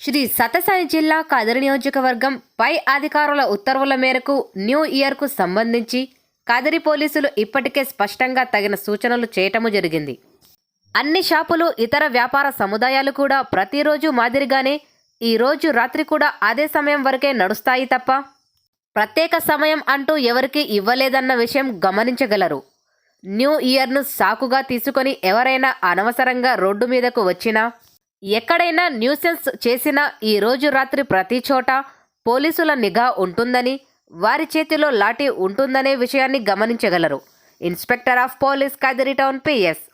శ్రీ సత్యసాయి జిల్లా కదిరి నియోజకవర్గం పై అధికారుల ఉత్తర్వుల మేరకు న్యూ ఇయర్కు సంబంధించి కదిరి పోలీసులు ఇప్పటికే స్పష్టంగా తగిన సూచనలు చేయటము జరిగింది. అన్ని షాపులు ఇతర వ్యాపార సముదాయాలు కూడా ప్రతిరోజు మాదిరిగానే ఈ రోజు రాత్రి కూడా అదే సమయం వరకే నడుస్తాయి తప్ప ప్రత్యేక సమయం అంటూ ఎవరికీ ఇవ్వలేదన్న విషయం గమనించగలరు. న్యూ ఇయర్ను సాకుగా తీసుకొని ఎవరైనా అనవసరంగా రోడ్డు మీదకు వచ్చినా ఎక్కడైనా న్యూసెన్స్ చేసినా ఈ రోజు రాత్రి ప్రతి చోట పోలీసుల నిఘా ఉంటుందని, వారి చేతిలో లాఠీ ఉంటుందనే విషయాన్ని గమనించగలరు. Inspector of police Kadiri town PS